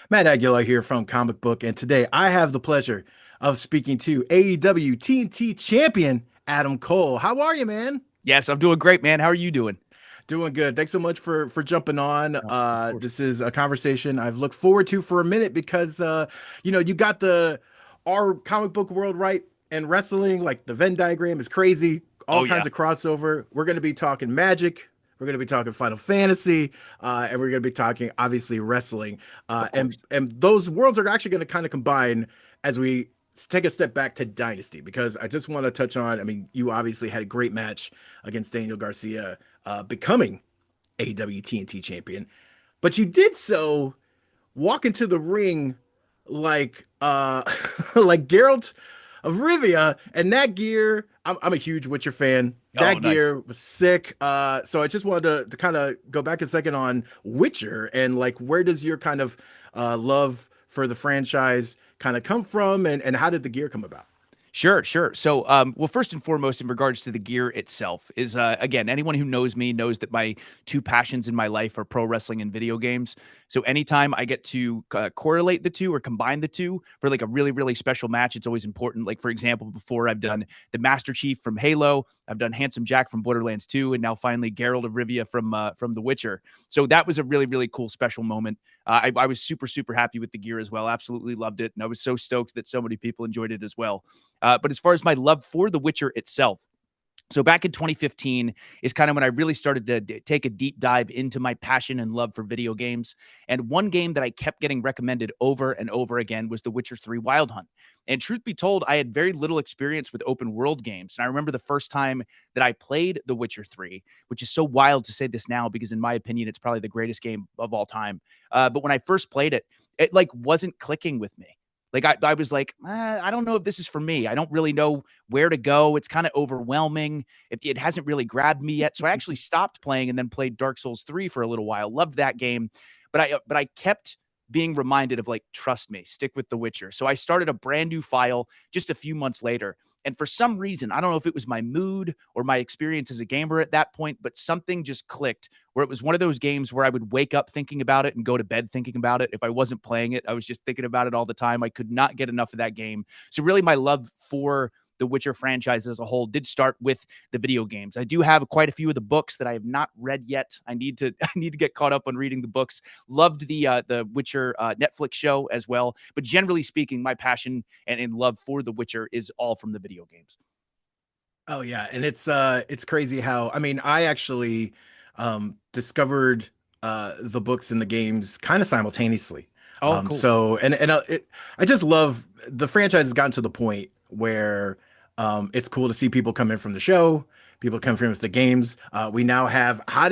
Matt Aguilar here from Comic Book, and today I have the pleasure of speaking to AEW TNT champion Adam Cole. How are you, man? Yes, I'm doing great, man. How are you doing? Doing good. Thanks so much for jumping on. Of course. This is a conversation I've looked forward to for a minute because you got the our comic book world right, and wrestling, like the Venn diagram is crazy, all Oh yeah, kinds of crossover. We're going to be talking Magic. We're going to be talking Final Fantasy, and we're going to be talking obviously wrestling, of and course. and those worlds are actually going to kind of combine as we take a step back to Dynasty, because I just want to touch on. I mean, you obviously had a great match against Daniel Garcia, becoming AEW TNT champion, but you did so walk into the ring like like Geralt of Rivia, and that gear. I'm a huge Witcher fan. Oh, That nice. gear was sick. So I just wanted to kind of go back a second on Witcher, and like, where does your kind of love for the franchise kind of come from, and how did the gear come about? Sure, sure. So, well, first and foremost, in regards to the gear itself, is again, anyone who knows me knows that my two passions in my life are pro wrestling and video games. So, anytime I get to correlate the two or combine the two for like a really, really special match, it's always important. Like, for example, before I've done the Master Chief from Halo, I've done Handsome Jack from Borderlands 2, and now finally Geralt of Rivia from The Witcher. So, that was a really, really cool special moment. I was super, super happy with the gear as well. Absolutely loved it. And I was so stoked that so many people enjoyed it as well. But as far as my love for The Witcher itself, so back in 2015 is kind of when I really started to take a deep dive into my passion and love for video games. And one game that I kept getting recommended over and over again was The Witcher 3 Wild Hunt. And truth be told, I had very little experience with open world games. And I remember the first time that I played The Witcher 3, which is so wild to say this now because in my opinion, it's probably the greatest game of all time. But when I first played it, it like wasn't clicking with me. Like I was like, I don't know if this is for me. I don't really know where to go. It's kind of overwhelming. It hasn't really grabbed me yet. So I actually stopped playing and then played Dark Souls 3 for a little while. Loved that game. But I kept being reminded of like, trust me, stick with The Witcher. So I started a brand new file just a few months later. And for some reason, I don't know if it was my mood or my experience as a gamer at that point, but something just clicked where it was one of those games where I would wake up thinking about it and go to bed thinking about it. If I wasn't playing it, I was just thinking about it all the time. I could not get enough of that game. So really my love for the Witcher franchise as a whole did start with the video games. I do have quite a few of the books that I have not read yet. I need to I need to get caught up on reading the books. Loved the Witcher Netflix show as well. But generally speaking, my passion and love for the Witcher is all from the video games. Oh yeah, and it's crazy how, I mean, I actually discovered the books and the games kind of simultaneously. Oh, cool. So I just love the franchise has gotten to the point where it's cool to see people come in from the show, people come from the games. We now have, how'd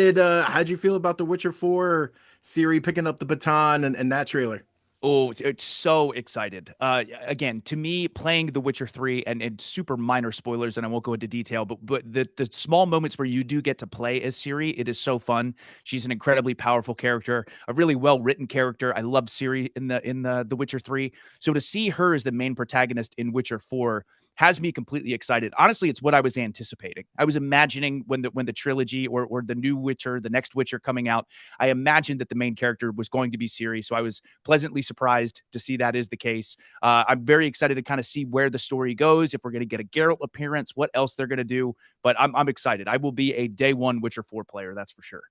you feel about the Witcher 4 Siri picking up the baton, and that trailer? Oh, it's so excited. Again, to me, playing The Witcher 3 and super minor spoilers, and I won't go into detail, but the small moments where you do get to play as Ciri, it is so fun. She's an incredibly powerful character, a really well written character. I love Ciri in the Witcher 3. So to see her as the main protagonist in Witcher 4 has me completely excited. Honestly, it's what I was anticipating. I was imagining when the trilogy or the new Witcher, the next Witcher coming out, I imagined that the main character was going to be Ciri. So I was pleasantly surprised to see that is the case. I'm very excited to kind of see where the story goes, if we're going to get a Geralt appearance, what else they're going to do. But I'm excited. I will be a day one Witcher 4 player, that's for sure.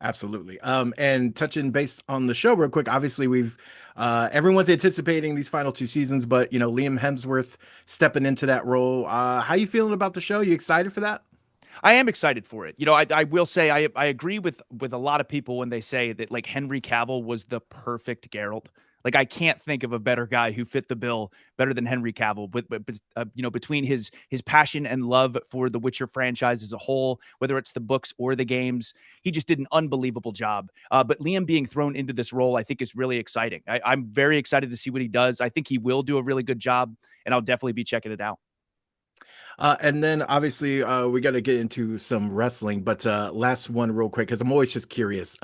Absolutely. And touching base on the show real quick, obviously we've everyone's anticipating these final two seasons, but Liam Hemsworth stepping into that role. How you feeling about the show? You excited for that? I am excited for it. I will say I agree with a lot of people when they say that like Henry Cavill was the perfect Geralt. Like I can't think of a better guy who fit the bill better than Henry Cavill. But between his passion and love for the Witcher franchise as a whole, whether it's the books or the games, he just did an unbelievable job. But Liam being thrown into this role, I think, is really exciting. I'm very excited to see what he does. I think he will do a really good job, and I'll definitely be checking it out. And then obviously we got to get into some wrestling, but last one real quick because I'm always just curious.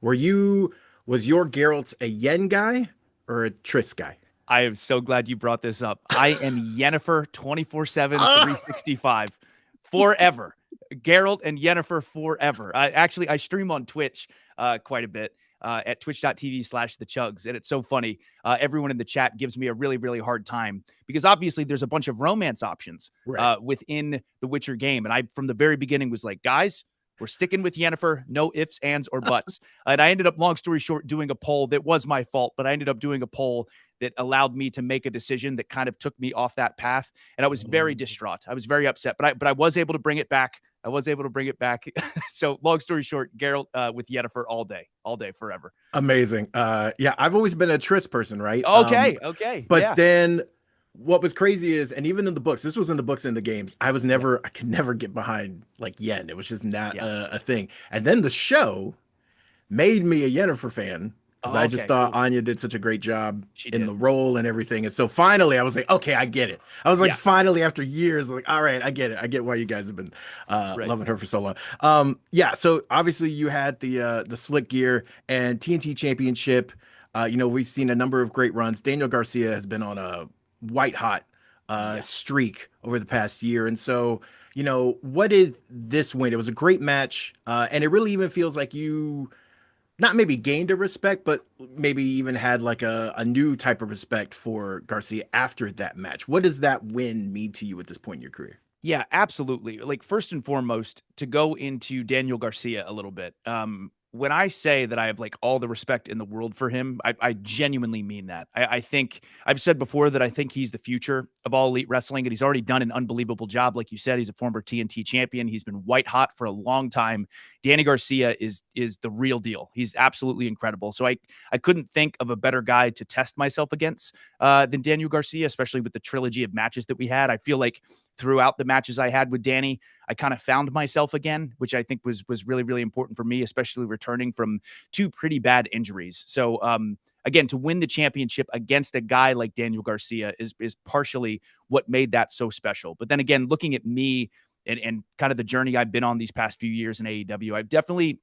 Were you was your Geralt a Yen guy or a Triss guy? I am so glad you brought this up. I am Yennefer 24/7, Ah! 365 forever. Geralt and Yennefer forever. I stream on Twitch quite a bit. at twitch.tv/the chugs. And it's so funny. Everyone in the chat gives me a really, really hard time because obviously there's a bunch of romance options Right. within the Witcher game. And I, from the very beginning, was like, guys, we're sticking with Yennefer, no ifs, ands, or buts. And I ended up, long story short, doing a poll that was my fault, but I ended up doing a poll that allowed me to make a decision that kind of took me off that path. And I was very distraught. I was very upset, but I was able to bring it back. I was able to bring it back. So long story short, Geralt with Yennefer all day, forever. Amazing. Yeah, I've always been a Triss person, right? Okay. But Yeah. then what was crazy is, and even in the books, this was in the books and the games, Yeah. I could never get behind like Yen. It was just not Yeah. a thing. And then the show made me a Yennefer fan because Oh, I just okay. thought Cool. Anya did such a great job She in did. the role and everything. And so finally, I was like, okay, I get it. I was like, Yeah. finally, after years, like, all right, I get it. I get why you guys have been Right. loving her for so long. Yeah. So obviously, you had the slick gear and TNT Championship. We've seen a number of great runs. Daniel Garcia has been on a white hot Yeah. streak over the past year, and so. What did this win? It was a great match, and it really even feels like you not maybe gained a respect, but maybe even had like a new type of respect for Garcia after that match. What does that win mean to you at this point in your career? Yeah, absolutely. Like first and foremost, to go into Daniel Garcia a little bit. When I say that I have like all the respect in the world for him, I genuinely mean that. I think I've said before that I think he's the future of all elite wrestling, and he's already done an unbelievable job. Like you said, he's a former TNT champion. He's been white hot for a long time. Danny Garcia is the real deal. He's absolutely incredible. So I couldn't think of a better guy to test myself against than Daniel Garcia, especially with the trilogy of matches that we had. I feel like throughout the matches I had with Danny, I kind of found myself again, which I think was really, really important for me, especially returning from two pretty bad injuries. So again, to win the championship against a guy like Daniel Garcia is partially what made that so special. But then again, looking at me and kind of the journey I've been on these past few years in AEW, I've definitely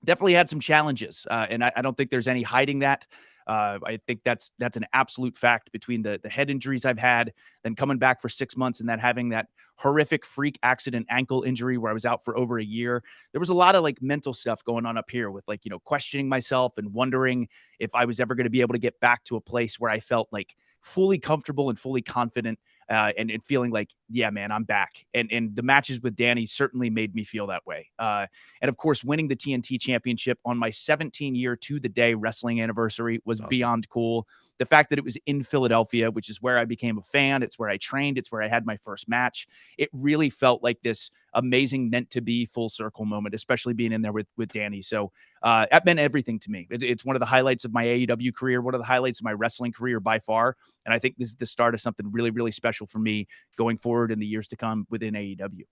had some challenges, and I don't think there's any hiding that. I think that's an absolute fact between the head injuries I've had, then coming back for 6 months, and then having that horrific freak accident ankle injury where I was out for over a year. There was a lot of like mental stuff going on up here with like, questioning myself and wondering if I was ever going to be able to get back to a place where I felt like fully comfortable and fully confident and feeling like, yeah, man, I'm back. And the matches with Danny certainly made me feel that way. And of course, winning the TNT championship on my 17-year to the day wrestling anniversary was That's awesome. beyond cool. The fact that it was in Philadelphia, which is where I became a fan, it's where I trained, it's where I had my first match. It really felt like this amazing meant to be full circle moment, especially being in there with Danny. So that meant everything to me. It's one of the highlights of my AEW career, one of the highlights of my wrestling career by far. And I think this is the start of something really, really special for me going forward in the years to come within AEW.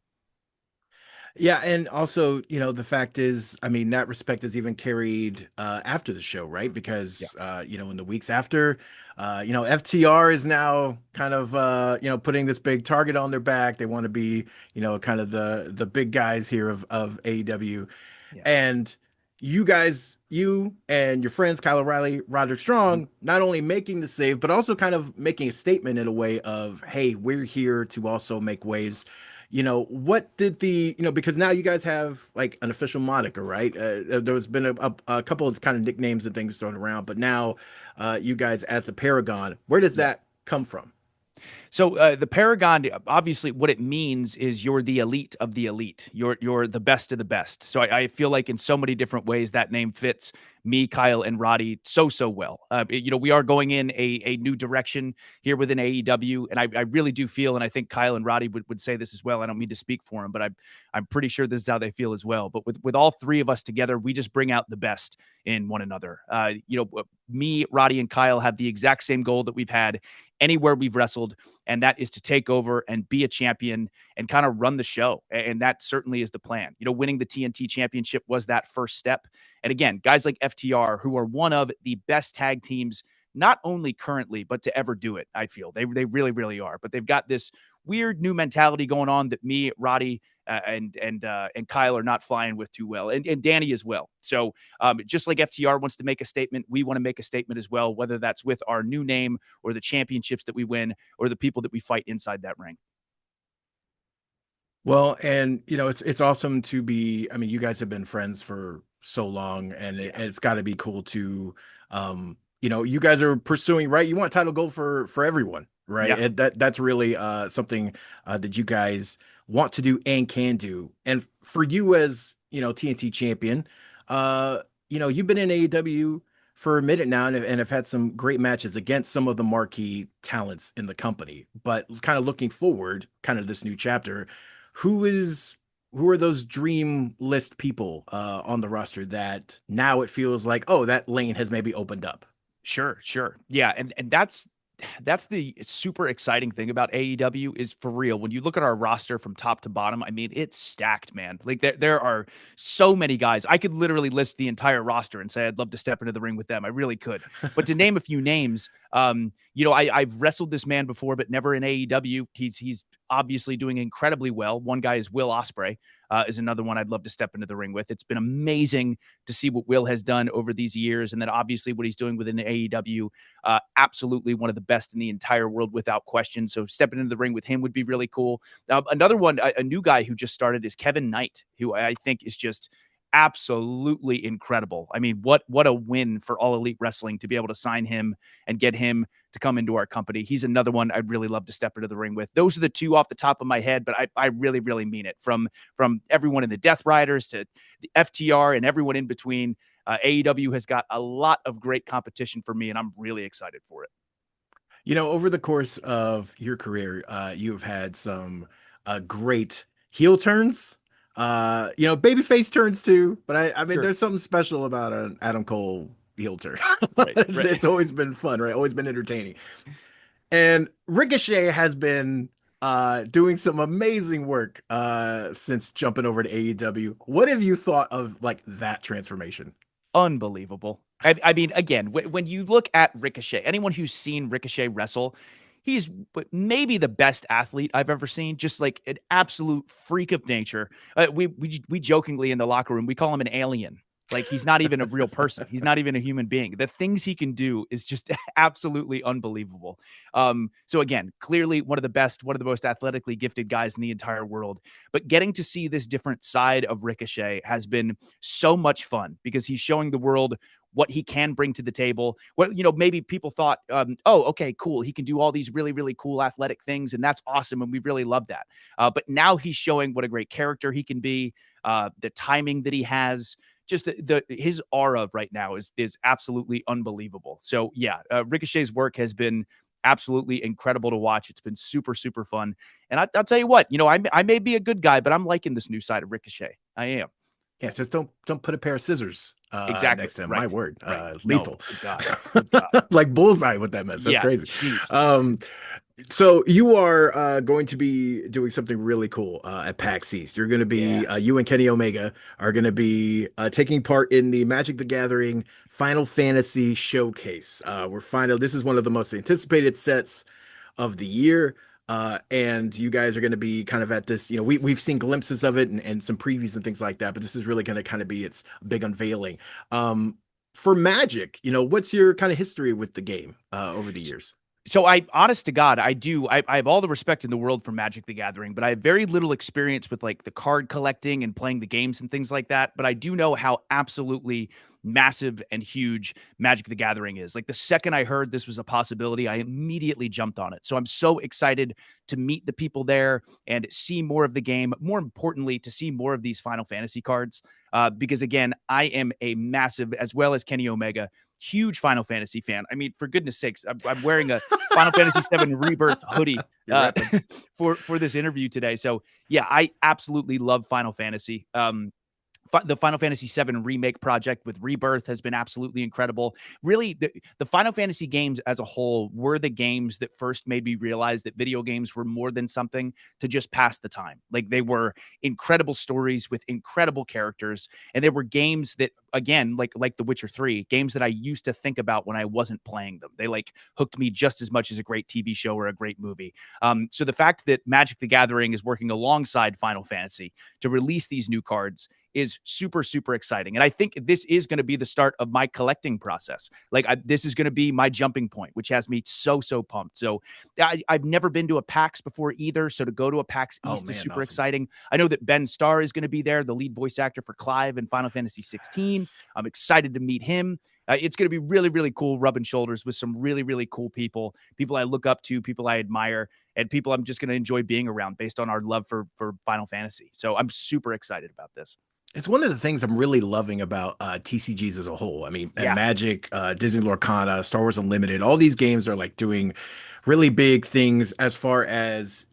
Yeah, and also, the fact is, I mean, that respect is even carried after the show, right? Yeah. Because in the weeks after, FTR is now kind of putting this big target on their back. They want to be, kind of the big guys here of AEW. Yeah. And you and your friends, Kyle O'Reilly, Roderick Mhm. Strong, not only making the save, but also kind of making a statement in a way of, hey, we're here to also make waves. What did because now you guys have like an official moniker, right? There's been a couple of kind of nicknames and things thrown around, but now you guys as the Paragon, where does Yeah. that come from? So the Paragon, obviously, what it means is you're the elite of the elite. You're the best of the best. So I feel like in so many different ways that name fits me, Kyle, and Roddy so well. We are going in a new direction here within AEW, and I really do feel, and I think Kyle and Roddy would say this as well. I don't mean to speak for them, but I'm pretty sure this is how they feel as well. But with all three of us together, we just bring out the best in one another. Me, Roddy, and Kyle have the exact same goal that we've had anywhere we've wrestled, and that is to take over and be a champion and kind of run the show. And that certainly is the plan. Winning the TNT championship was that first step. And again, guys like FTR, who are one of the best tag teams, not only currently, but to ever do it, I feel. They really, really are. But they've got this weird new mentality going on that me, Roddy, and Kyle are not flying with too well, and Danny as well. So just like FTR wants to make a statement, we want to make a statement as well, whether that's with our new name or the championships that we win or the people that we fight inside that ring. Well, and it's awesome to be. I mean, you guys have been friends for so long, and Yeah. it's got to be cool to, you guys are pursuing, right? You want title goal for everyone, right? Yeah. And that's really something that you guys want to do and can do. And for you as TNT champion, uh, you've been in AEW for a minute now, and have had some great matches against some of the marquee talents in the company. But kind of looking forward, kind of this new chapter, who is who are those dream list people on the roster that now it feels like, oh, that lane has maybe opened up? Sure, sure. Yeah, and that's the super exciting thing about AEW is for real. When you look at our roster from top to bottom, I mean, it's stacked, man. Like there are so many guys. I could literally list the entire roster and say I'd love to step into the ring with them. I really could. But to name a few names, I've wrestled this man before, but never in AEW. He's obviously doing incredibly well. One guy is Will Ospreay, is another one I'd love to step into the ring with. It's been amazing to see what Will has done over these years, and then obviously what he's doing within AEW. Absolutely one of the best in the entire world without question. So stepping into the ring with him would be really cool. Another one, a new guy who just started is Kevin Knight, who I think is just absolutely incredible. I mean, what a win for All Elite Wrestling to be able to sign him and get him to come into our company. He's another one I'd really love to step into the ring with. Those are the two off the top of my head, but I really, really mean it. From everyone in the Death Riders to the FTR and everyone in between, AEW has got a lot of great competition for me, and I'm really excited for it. Over the course of your career, you have had some great heel turns, babyface turns too. But I mean, Sure. there's something special about an Adam Cole heel turn. Right. It's always been fun, right? Always been entertaining. And Ricochet has been doing some amazing work since jumping over to AEW. What have you thought of like that transformation? Unbelievable. I mean, again, when you look at Ricochet, anyone who's seen Ricochet wrestle, he's maybe the best athlete I've ever seen. Just like an absolute freak of nature. We jokingly in the locker room we call him an alien. Like he's not even a real person. He's not even a human being. The things he can do is just absolutely unbelievable. So again, clearly one of the best, one of the most athletically gifted guys in the entire world. But getting to see this different side of Ricochet has been so much fun because he's showing the world what he can bring to the table. Well, maybe people thought, oh, okay, cool. He can do all these really, really cool athletic things, and that's awesome. And we really love that. But now he's showing what a great character he can be, the timing that he has. Just his aura right now is absolutely unbelievable. So yeah, Ricochet's work has been absolutely incredible to watch. It's been super, super fun. And I'll tell you what, I may be a good guy, but I'm liking this new side of Ricochet. I am. Yeah, just don't put a pair of scissors Exactly. next to him. My Right. word, Right. No. lethal, Good God. Good God. like bullseye with that mess. That's Yeah. crazy. Jeez. Um, so you are going to be doing something really cool at PAX East. You're going to Yeah. be you and Kenny Omega are going to be taking part in the Magic the Gathering Final Fantasy Showcase. This is one of the most anticipated sets of the year. And you guys are going to be kind of at this, we've seen glimpses of it and some previews and things like that, but this is really going to kind of be its big unveiling. For Magic, what's your kind of history with the game over the years? So honest to God, I have all the respect in the world for Magic the Gathering, but I have very little experience with like the card collecting and playing the games and things like that. But I do know how absolutely massive and huge Magic the Gathering is. Like the second I heard this was a possibility, I immediately jumped on it. So I'm so excited to meet the people there and see more of the game. More importantly, to see more of these Final Fantasy cards. Because again, I am a massive, as well as Kenny Omega, huge Final Fantasy fan. I mean, for goodness sakes, I'm wearing a Final Fantasy VII Rebirth hoodie for this interview today. So yeah, I absolutely love Final Fantasy. The Final Fantasy VII remake project with Rebirth has been absolutely incredible. Really, the Final Fantasy games as a whole were the games that first made me realize that video games were more than something to just pass the time. Like they were incredible stories with incredible characters, and they were games that, again, like The Witcher 3, games that I used to think about when I wasn't playing them. They like hooked me just as much as a great TV show or a great movie. So the fact that Magic the Gathering is working alongside Final Fantasy to release these new cards is super, super exciting. And I think this is going to be the start of my collecting process. Like this is going to be my jumping point, which has me so, so pumped. So I've never been to a PAX before either. So to go to a PAX Oh East is man, super awesome. exciting. I know that Ben Starr is going to be there, the lead voice actor for Clive in Final Fantasy 16. Yes. I'm excited to meet him. It's going to be really, really cool rubbing shoulders with some really, really cool people I look up to, people I admire, and people I'm just going to enjoy being around based on our love for Final Fantasy. So I'm super excited about this. It's one of the things I'm really loving about TCGs as a whole. I mean, and Yeah. Magic, Disney Lorcana, Star Wars Unlimited, all these games are like doing really big things as far as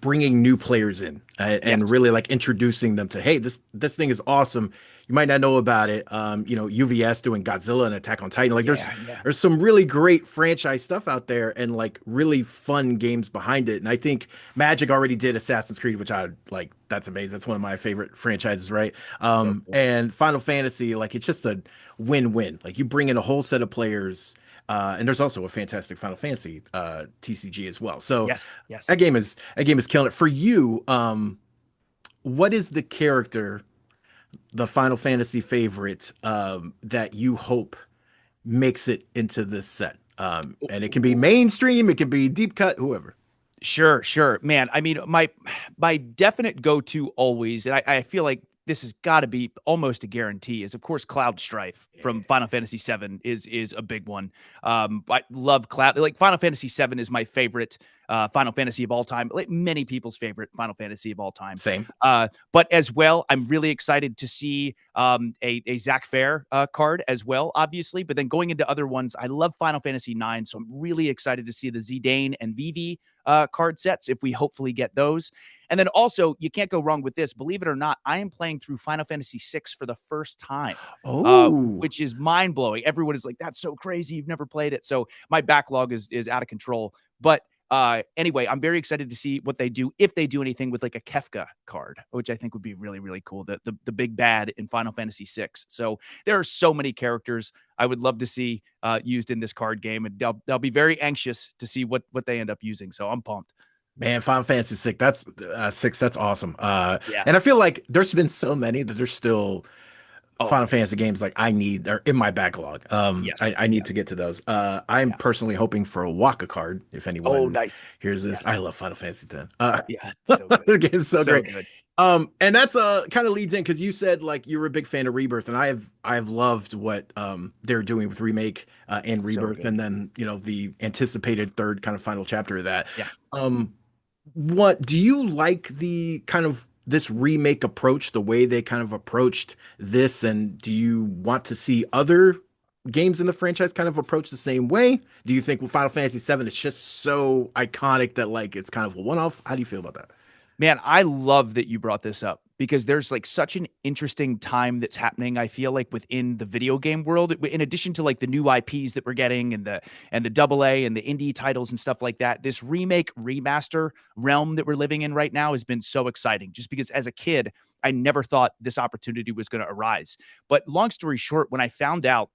bringing new players in and Yes. really like introducing them to, hey, this thing is awesome. You might not know about it. UVS doing Godzilla and Attack on Titan. Like Yeah. Yeah. there's some really great franchise stuff out there and like really fun games behind it. And I think Magic already did Assassin's Creed, which I like. That's amazing. That's one of my favorite franchises, right? So cool. And Final Fantasy, like it's just a win-win. Like you bring in a whole set of players, and there's also a fantastic Final Fantasy TCG as well. So Yes. Yes. that game is killing it. For you, what is the character, the Final Fantasy favorite, that you hope makes it into this set? And it can be mainstream, it can be deep cut, whoever. Sure, sure. Man, I mean, my definite go-to always, and I feel like this has got to be almost a guarantee, is of course Cloud Strife from Final Fantasy VII is a big one. I love Cloud. Like Final Fantasy VII is my favorite Final Fantasy of all time. Like many people's favorite Final Fantasy of all time. Same. But as well, I'm really excited to see a Zack Fair card as well, obviously. But then going into other ones, I love Final Fantasy IX, so I'm really excited to see the Zidane and Vivi card sets if we hopefully get those. And then also, you can't go wrong with this. Believe it or not, I am playing through Final Fantasy VI for the first time, Oh, which is mind blowing. Everyone is like, "That's so crazy! You've never played it." So my backlog is out of control. But anyway, I'm very excited to see what they do if they do anything with like a Kefka card, which I think would be really, really cool. The big bad in Final Fantasy VI. So there are so many characters I would love to see used in this card game, and they'll be very anxious to see what they end up using. So I'm pumped. man, Final Fantasy six. That's six. That's awesome. Yeah. And I feel like there's been so many that there's still Oh, Final Fantasy games like I need. They're in my backlog. yes. I need Yes. to get to those. I'm Yeah. personally hoping for a Waka card. If Oh, anyone nice. hears this, I Yes. love Final Fantasy X. Yeah. So good. The game's so So great. good. And that's kind of leads in because you said like you were a big fan of Rebirth, and I have loved what they're doing with Remake and So Rebirth, good. and then the anticipated third kind of final chapter of that. Yeah. Um, what do you like the kind of this remake approach, the way they kind of approached this, and do you want to see other games in the franchise kind of approach the same way? Do you think with Final Fantasy VII, it's just so iconic that like it's kind of a one-off? How do you feel about that? Man, I love that you brought this up because there's like such an interesting time that's happening. I feel like within the video game world, in addition to like the new IPs that we're getting and the double A and the indie titles and stuff like that, this remake remaster realm that we're living in right now has been so exciting. Just because as a kid, I never thought this opportunity was going to arise. But long story short, when I found out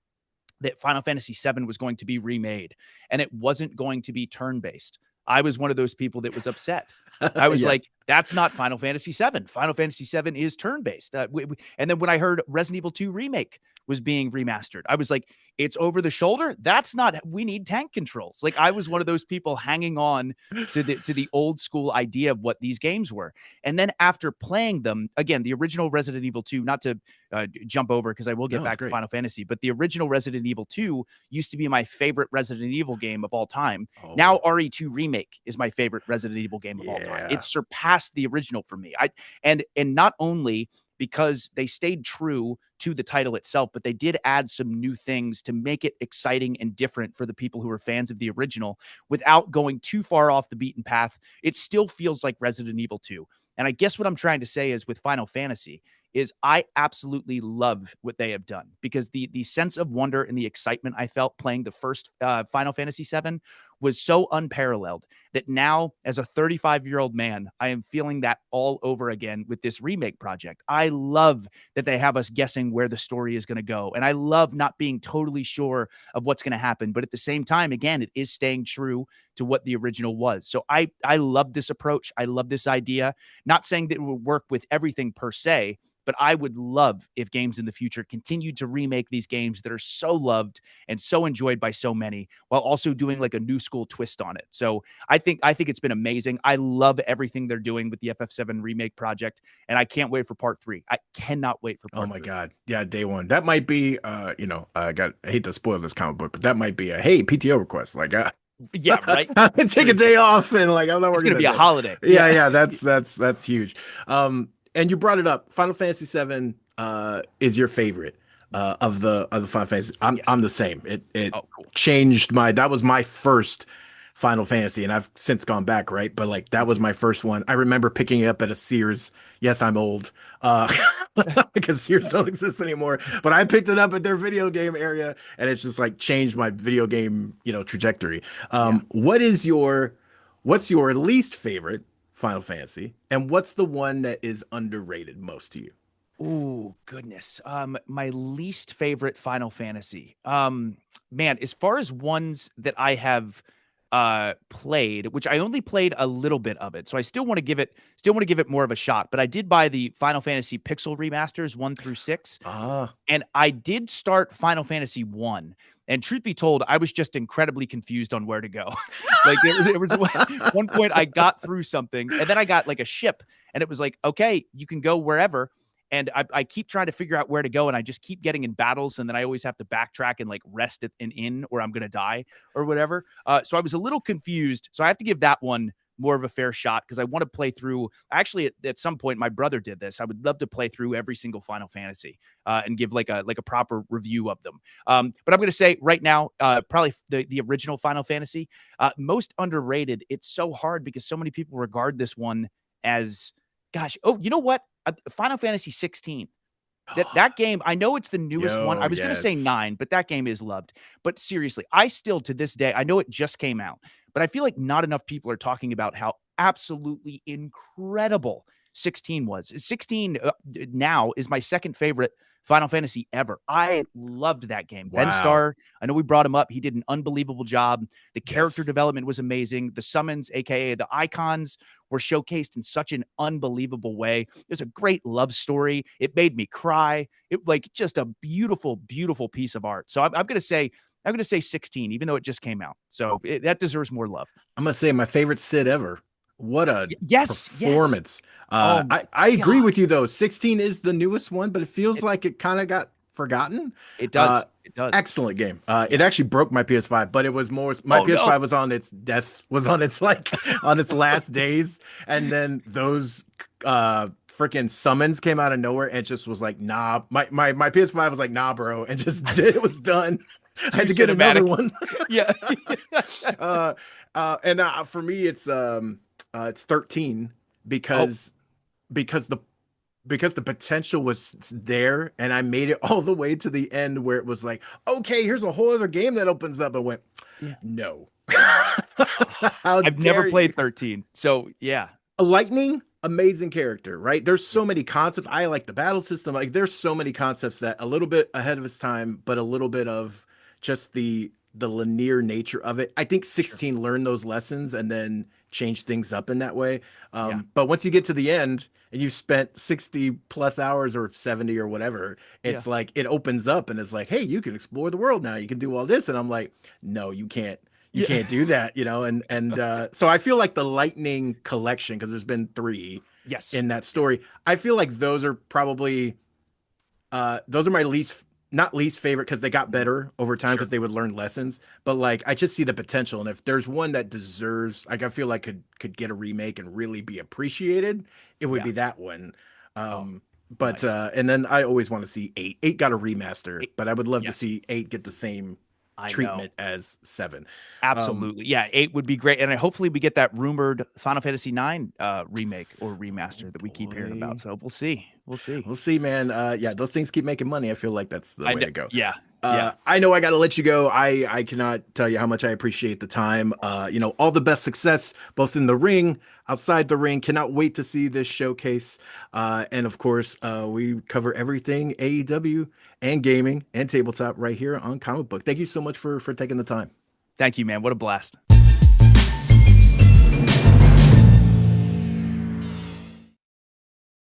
that Final Fantasy VII was going to be remade and it wasn't going to be turn based, I was one of those people that was upset. I was Yeah. like, that's not Final Fantasy VII. Final Fantasy VII is turn based. And then when I heard Resident Evil 2 Remake was being remastered, I was like, it's over the shoulder. That's not, we need tank controls. Like I was one of those people hanging on to the old school idea of what these games were. And then after playing them, again, the original Resident Evil 2, not to jump over because I will get No, it's back to great. Final Fantasy, but the original Resident Evil 2 used to be my favorite Resident Evil game of all time. Now Oh, RE2 Remake is my favorite Resident Evil game of all time. It yeah. surpassed the original for me. And not only because they stayed true to the title itself, but they did add some new things to make it exciting and different for the people who are fans of the original without going too far off the beaten path. It still feels like Resident Evil 2. And I guess what I'm trying to say is with Final Fantasy is I absolutely love what they have done because the sense of wonder and the excitement I felt playing the first Final Fantasy VII was so unparalleled that now, as a 35-year-old man, I am feeling that all over again with this remake project. I love that they have us guessing where the story is going to go. And I love not being totally sure of what's going to happen. But at the same time, again, it is staying true to what the original was. So I love this approach. I love this idea. Not saying that it would work with everything per se, but I would love if games in the future continued to remake these games that are so loved and so enjoyed by so many, while also doing like a new school twist on it. So I think it's been amazing. I love everything they're doing with the FF7 remake project, and I can't wait for part 3. I cannot wait for part 3. Oh my God. Yeah, day one. That might be I hate to spoil this comic book, but that might be a hey, PTO request. Like Yeah, right. take a day off and like I'm not It's working. going to be a holiday. Yeah, that's huge. And you brought it up. Final Fantasy VII is your favorite of the Final Fantasy. I'm the same. It Cool. changed that was my first Final Fantasy, and I've since gone back, right? But like that was my first one. I remember picking it up at a Sears. Yes, I'm old. Because Sears don't exist anymore. But I picked it up at their video game area, and it's just like changed my video game, trajectory. What's your least favorite Final Fantasy, and what's the one that is underrated most to you? Oh, goodness. My least favorite Final Fantasy. Man, as far as ones that I have played, which I only played a little bit of it. So I still want to give it more of a shot, but I did buy the Final Fantasy Pixel remasters 1 through 6. And I did start Final Fantasy 1. And truth be told, I was just incredibly confused on where to go. Like it was one point I got through something, and then I got like a ship, and it was like, okay, you can go wherever. And I keep trying to figure out where to go, and I just keep getting in battles, and then I always have to backtrack and like rest at an inn, or I'm gonna die or whatever. So I was a little confused. So I have to give that one more of a fair shot because I want to play through. Actually, at some point, my brother did this. I would love to play through every single Final Fantasy and give like a proper review of them. But I'm gonna say right now, probably the original Final Fantasy, most underrated. It's so hard because so many people regard this one as, gosh, oh, you know what? Final Fantasy 16. That game, I know it's the newest one. I was going to say 9, but that game is loved. But seriously, I still to this day, I know it just came out, but I feel like not enough people are talking about how absolutely incredible 16 was. 16 now is my second favorite Final Fantasy ever. I loved that game. Wow. Ben Starr, I know we brought him up. He did an unbelievable job. The character development was amazing. The summons, aka the icons, were showcased in such an unbelievable way. There's a great love story. It made me cry. It like just a beautiful, beautiful piece of art. So I'm going to say 16, even though it just came out. So that deserves more love. I'm going to say my favorite Sid ever. What a performance. Yes. I agree with you, though. 16 is the newest one, but it feels like it kind of got forgotten. It does. It does. Excellent game. It actually broke my PS5, but it was more my PS5 was on its death, was on its on its last days, and then those freaking summons came out of nowhere and just was like, nah. My PS5 was like, nah, bro, and just it was done. I had to get another one. Yeah. And for me, it's 13 because the potential was there, and I made it all the way to the end where it was like, okay, here's a whole other game that opens up, and went, no. I've never played 13, so yeah. A Lightning, amazing character, right? There's so many concepts. I like the battle system. Like there's so many concepts that a little bit ahead of its time, but a little bit of just the linear nature of it. I think 16 learned those lessons and then changed things up in that way. But once you get to the end and you've spent 60 plus hours or 70 or whatever, it's like it opens up and it's like, hey, you can explore the world now. You can do all this. And I'm like, no, you can't. You can't do that, and so I feel like the Lightning collection, because there's been 3 in that story. I feel like those are probably those are my not least favorite, because they got better over time because they would learn lessons. But like I just see the potential, and if there's one that deserves, like I feel like could get a remake and really be appreciated, it would be that one. But nice. And then I always want to see 8. 8 got a remaster, but I would love to see 8 get the same treatment as 7. Absolutely. 8 would be great. And hopefully we get that rumored Final Fantasy 9 remake or remaster that we keep hearing about. So we'll see, man. Those things keep making money. I feel like that's the way to go. Yeah. I know I got to let you go. I cannot tell you how much I appreciate the time. All the best success both in the ring, outside the ring. Cannot wait to see this showcase. And of course, we cover everything AEW and gaming and tabletop right here on Comic Book. Thank you so much for taking the time. Thank you, man. What a blast.